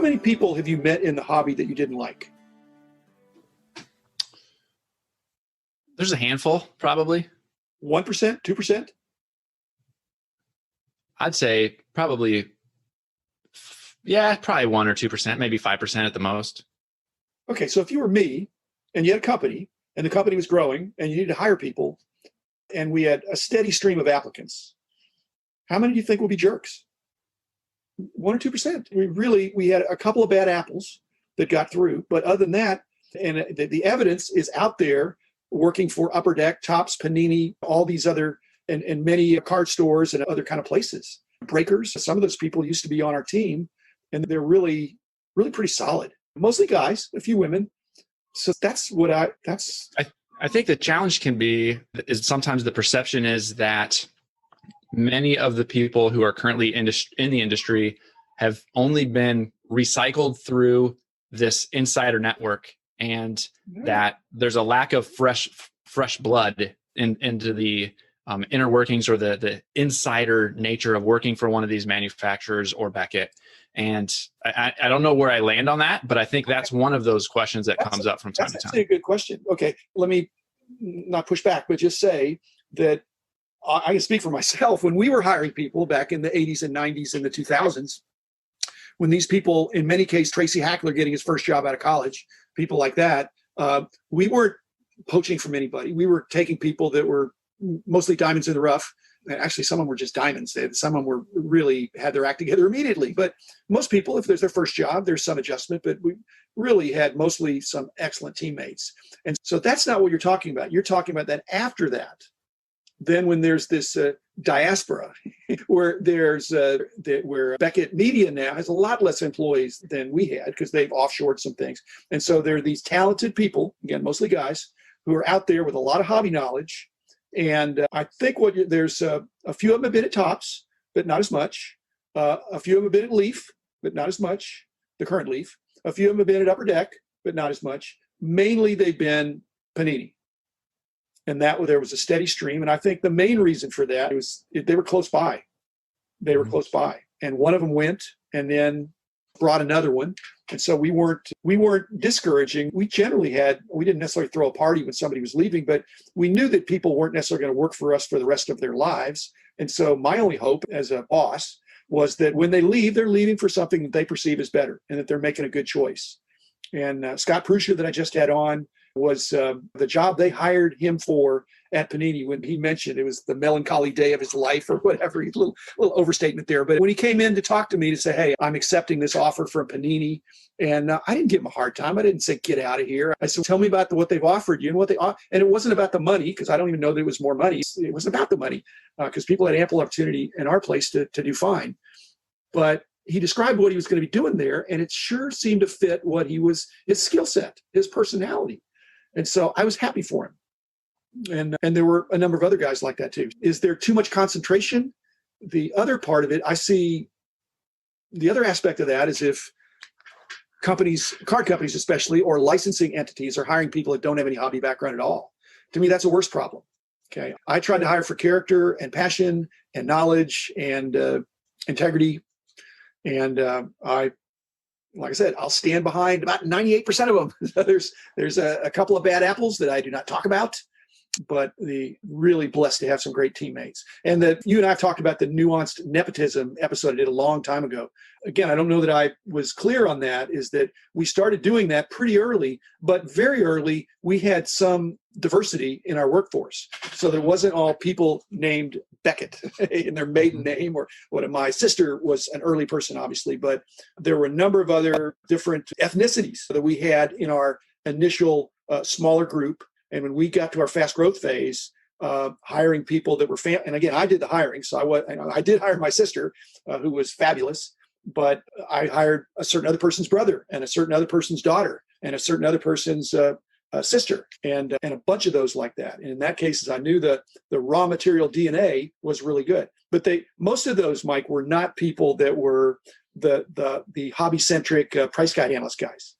many people have you met in the hobby that you didn't like? There's a handful, probably. 1%, 2%? I'd say probably, probably 1 or 2%, maybe 5% at the most. Okay, so if you were me and you had a company and the company was growing and you needed to hire people and we had a steady stream of applicants, how many do you think would be jerks? 1 or 2%. We had a couple of bad apples that got through, but other than that, and the evidence is out there, working for Upper Deck, Tops, Panini, all these other, and many card stores and other kind of places. Breakers, some of those people used to be on our team, and they're really, really pretty solid. Mostly guys, a few women. So that's what I think the challenge is sometimes the perception is that many of the people who are currently in the industry have only been recycled through this insider network, and that there's a lack of fresh blood into the inner workings or the insider nature of working for one of these manufacturers or Beckett. And I don't know where I land on that, but I think that's one of those questions that comes up from time to time. That's a good question. Okay, let me not push back, but just say that I can speak for myself. When we were hiring people back in the 80s and 90s and the 2000s, when these people, in many cases, Tracy Hackler getting his first job out of college, people like that, we weren't poaching from anybody. We were taking people that were mostly diamonds in the rough. Actually, some of them were just diamonds. Some of them were really had their act together immediately. But most people, if there's their first job, there's some adjustment. But we really had mostly some excellent teammates. And so that's not what you're talking about. You're talking about that after that. Then when there's this diaspora, where where Beckett Media now has a lot less employees than we had because they've offshored some things. And so there are these talented people, again, mostly guys, who are out there with a lot of hobby knowledge. And I think there's a few of them have been at Tops, but not as much. A few of them have been at Leaf, but not as much, the current Leaf. A few of them have been at Upper Deck, but not as much. Mainly they've been Panini. And there was a steady stream. And I think the main reason for that was they were close by. They were close by. And one of them went and then brought another one. And so we weren't discouraging. We didn't necessarily throw a party when somebody was leaving, but we knew that people weren't necessarily going to work for us for the rest of their lives. And so my only hope as a boss was that when they leave, they're leaving for something that they perceive as better and that they're making a good choice. And Scott Pruscia that I just had on was the job they hired him for at Panini. When he mentioned it was the melancholy day of his life or whatever, a little overstatement there. But when he came in to talk to me to say, hey, I'm accepting this offer from Panini, and I didn't give him a hard time. I didn't say, get out of here. I said, tell me about what they've offered you and and it wasn't about the money, because I don't even know that it was more money. It was about the money because people had ample opportunity in our place to do fine. But he described what he was going to be doing there, and it sure seemed to fit his skill set, his personality. And so I was happy for him. And there were a number of other guys like that too. Is there too much concentration? The other part of it, I see the other aspect of that is if companies, card companies especially, or licensing entities are hiring people that don't have any hobby background at all. To me, that's a worse problem. Okay. I tried to hire for character and passion and knowledge and integrity. And like I said, I'll stand behind about 98% of them. There's a couple of bad apples that I do not talk about, but really blessed to have some great teammates. And that you and I have talked about the nuanced nepotism episode I did a long time ago. Again, I don't know that I was clear on that, is that we started doing that pretty early, but very early we had some diversity in our workforce. So there wasn't all people named Beckett in their maiden name, or my sister was an early person, obviously, but there were a number of other different ethnicities that we had in our initial smaller group. And when we got to our fast growth phase, hiring people that were and again, I did the hiring. So I did hire my sister, who was fabulous, but I hired a certain other person's brother and a certain other person's daughter and a certain other person's sister and a bunch of those like that. And in that case, I knew the raw material DNA was really good. But most of those, Mike, were not people that were the hobby-centric price guide analyst guys.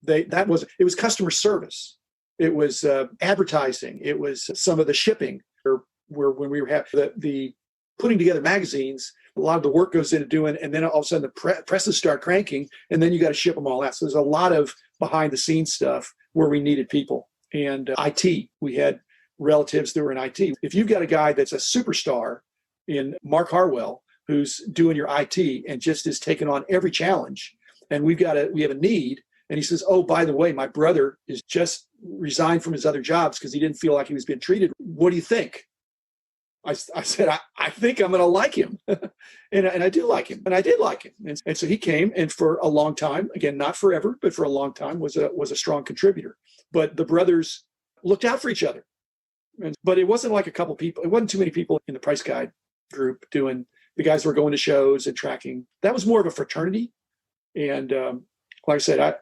It was customer service. It was advertising. It was some of the shipping, or when we were having the putting together magazines. a lot of the work goes into doing, and then all of a sudden the presses start cranking, and then you got to ship them all out. So there's a lot of behind the scenes stuff where we needed people. And IT, we had relatives that were in IT. If you've got a guy that's a superstar in Mark Harwell, who's doing your IT and just is taking on every challenge, and we have a need, and he says, oh, by the way, my brother is just resigned from his other jobs because he didn't feel like he was being treated. What do you think? I said, I think I'm going to like him. and I do like him. And I did like him. And so he came, and for a long time, again, not forever, but for a long time, was a strong contributor. But the brothers looked out for each other. But it wasn't like a couple people. It wasn't too many people in the Price Guide group doing, the guys who were going to shows and tracking. That was more of a fraternity. And like I said,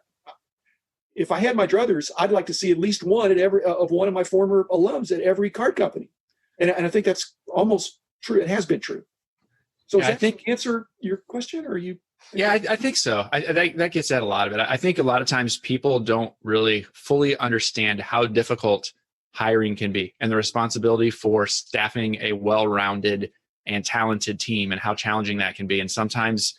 if I had my druthers, I'd like to see at least one at every of one of my former alums at every card company. And I think that's almost true. It has been true. So does that answer your question, or you? Yeah, I think so. That gets at a lot of it. I think a lot of times people don't really fully understand how difficult hiring can be and the responsibility for staffing a well-rounded and talented team and how challenging that can be. And sometimes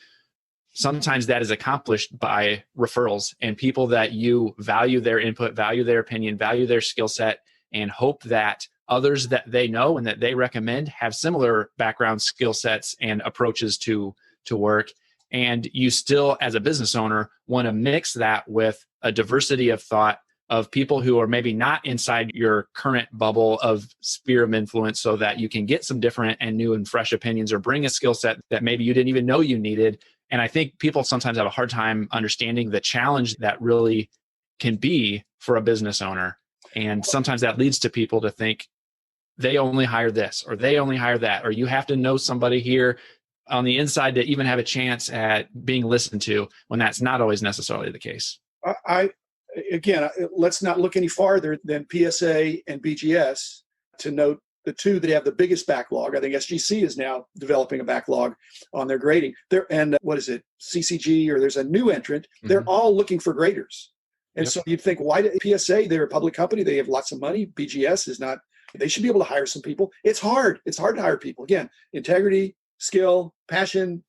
that is accomplished by referrals and people that you value their input, value their opinion, value their skill set, and hope that others that they know and that they recommend have similar background, skill sets, and approaches to work. And you still, as a business owner, want to mix that with a diversity of thought of people who are maybe not inside your current bubble of sphere of influence, so that you can get some different and new and fresh opinions or bring a skill set that maybe you didn't even know you needed. And I think people sometimes have a hard time understanding the challenge that really can be for a business owner. And sometimes that leads to people to think they only hire this or they only hire that, or you have to know somebody here on the inside to even have a chance at being listened to, when that's not always necessarily the case. Again, let's not look any farther than PSA and BGS to note the two that have the biggest backlog. I think SGC is now developing a backlog on their grading. And what is it, CCG, or there's a new entrant. Mm-hmm. They're all looking for graders. And so you'd think, why did PSA, they're a public company, they have lots of money. BGS is not. They should be able to hire some people. It's hard. It's hard to hire people. Again, integrity, skill, passion,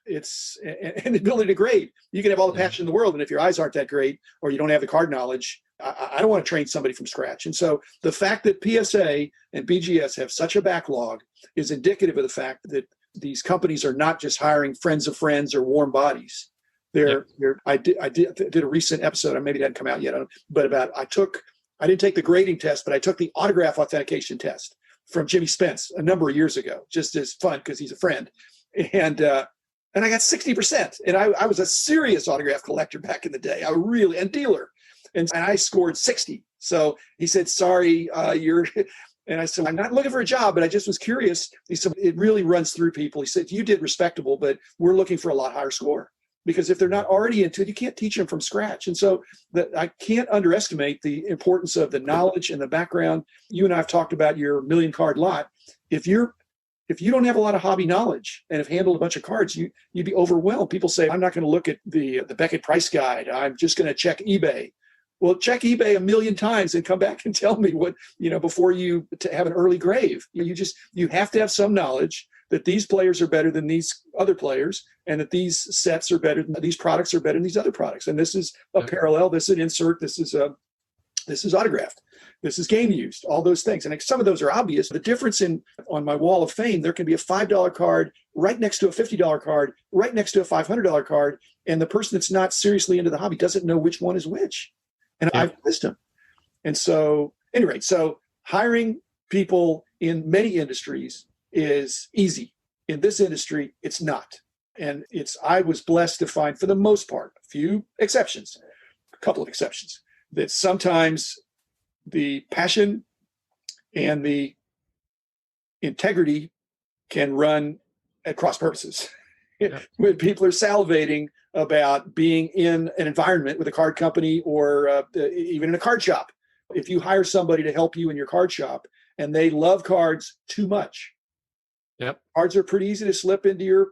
and the ability to grade. You can have all the passion in the world, and if your eyes aren't that great or you don't have the card knowledge, I don't want to train somebody from scratch. And so the fact that PSA and BGS have such a backlog is indicative of the fact that these companies are not just hiring friends of friends or warm bodies. I did a recent episode, maybe it hadn't come out yet, but I didn't take the grading test, but I took the autograph authentication test from Jimmy Spence a number of years ago, just as fun because he's a friend. And I got 60%. And I was a serious autograph collector back in the day. And dealer. And I scored 60. So he said, sorry, and I said, I'm not looking for a job, but I just was curious. He said, it really runs through people. He said, you did respectable, but we're looking for a lot higher score. Because if they're not already into it, you can't teach them from scratch. And so I can't underestimate the importance of the knowledge and the background. You and I have talked about your 1 million card lot. If you don't have a lot of hobby knowledge and have handled a bunch of cards, you'd be overwhelmed. People say, I'm not going to look at the Beckett price guide. I'm just going to check eBay. Well, check eBay 1 million times and come back and tell me what, before you have an early grave. You have to have some knowledge that these players are better than these other players, and that these sets are better than these products are better than these other products. And this is a parallel, this is an insert, this is autographed, this is game used, all those things. And some of those are obvious. The difference on my wall of fame, there can be a $5 card right next to a $50 card, right next to a $500 card. And the person that's not seriously into the hobby doesn't know which one is which. And I've missed them. And so, anyway, hiring people in many industries is easy. In this industry, it's not. And I was blessed to find, for the most part, a few exceptions, a couple of exceptions, that sometimes the passion and the integrity can run at cross purposes. Yeah. When people are salivating about being in an environment with a card company or even in a card shop. If you hire somebody to help you in your card shop and they love cards too much, cards are pretty easy to slip into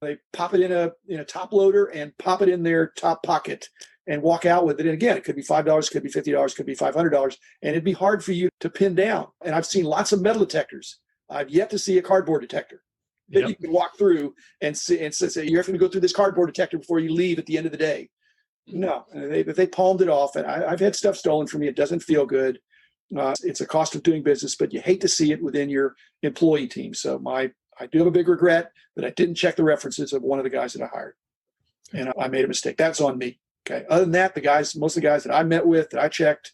they pop it in a top loader and pop it in their top pocket and walk out with it. And again, it could be $5, could be $50, could be $500, and it'd be hard for you to pin down. And I've seen lots of metal detectors. I've yet to see a cardboard detector. that Yep. you can walk through and say, you're having to go through this cardboard detector before you leave at the end of the day. No, they palmed it off. And I've had stuff stolen from me. It doesn't feel good. It's a cost of doing business, but you hate to see it within your employee team. So I do have a big regret that I didn't check the references of one of the guys that I hired. And I made a mistake. That's on me. Okay. Other than that, most of the guys that I met with, that I checked,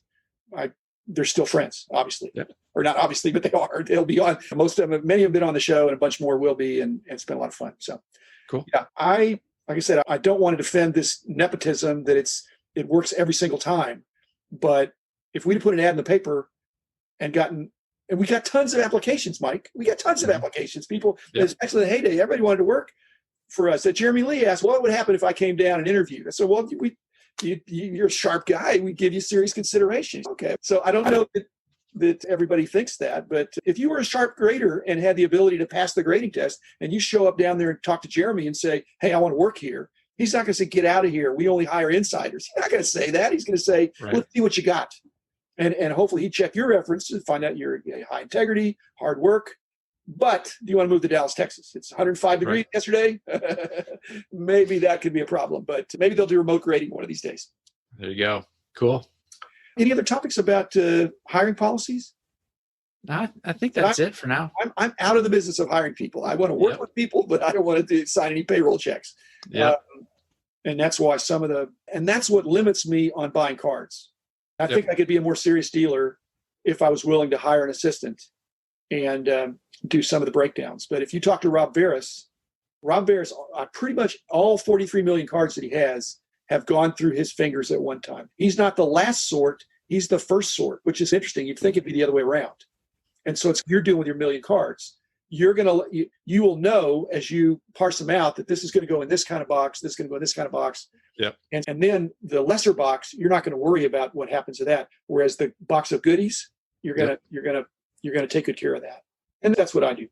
they're still friends, obviously. Yep. Or not obviously, but they are. They'll be on. Most of them, many have been on the show, and a bunch more will be, and it's been a lot of fun. So Cool. Yeah, like I said, I don't want to defend this nepotism that it works every single time. But if we'd put an ad in the paper and we got tons of applications, Mike. We got tons of applications. People, especially in the heyday, everybody wanted to work for us. Jeremy Lee asked, what would happen if I came down and interviewed? I said, well, you're a sharp guy. We give you serious consideration. Okay. So I don't know that everybody thinks that, but if you were a sharp grader and had the ability to pass the grading test and you show up down there and talk to Jeremy and say, hey, I want to work here. He's not going to say, get out of here. We only hire insiders. He's not going to say that. He's going to say, let's see what you got. And hopefully he'd check your references and find out you're high integrity, hard work. But do you want to move to Dallas, Texas? It's 105 degrees yesterday. Maybe that could be a problem, but maybe they'll do remote grading one of these days. There you go. Cool. Any other topics about hiring policies? I think that's it for now. I'm out of the business of hiring people. I want to work with people, but I don't want to sign any payroll checks. Yeah. And that's why that's what limits me on buying cards. I think I could be a more serious dealer if I was willing to hire an assistant and do some of the breakdowns. But if you talk to Rob Veras, pretty much all 43 million cards that he has have gone through his fingers at one time. He's not the last sort. He's the first sort, which is interesting. You'd think it'd be the other way around. And so you're doing with your million cards. You will know as you parse them out that this is going to go in this kind of box, this is going to go in this kind of box. Yep. And then the lesser box, you're not going to worry about what happens to that. Whereas the box of goodies, you're gonna take good care of that. And that's what I do.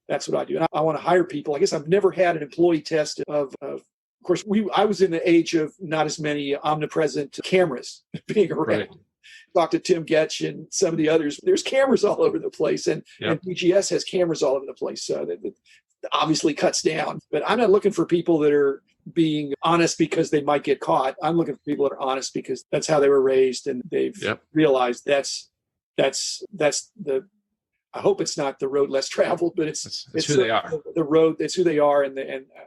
And I want to hire people. I guess I've never had an employee test of course, I was in the age of not as many omnipresent cameras being around. Right. Talk to Tim Getch and some of the others. There's cameras all over the place, and BGS has cameras all over the place. So that obviously cuts down. But I'm not looking for people that are being honest because they might get caught. I'm looking for people that are honest because that's how they were raised, and they've realized that's the. I hope it's not the road less traveled, but it's who they are. The road, it's who they are. And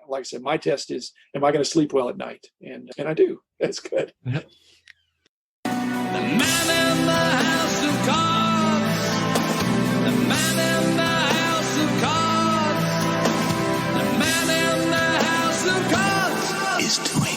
like I said, my test is, am I going to sleep well at night? And I do. That's good. Yep. The man in the house of cards. The man in the house of cards. The man in the house of cards is doing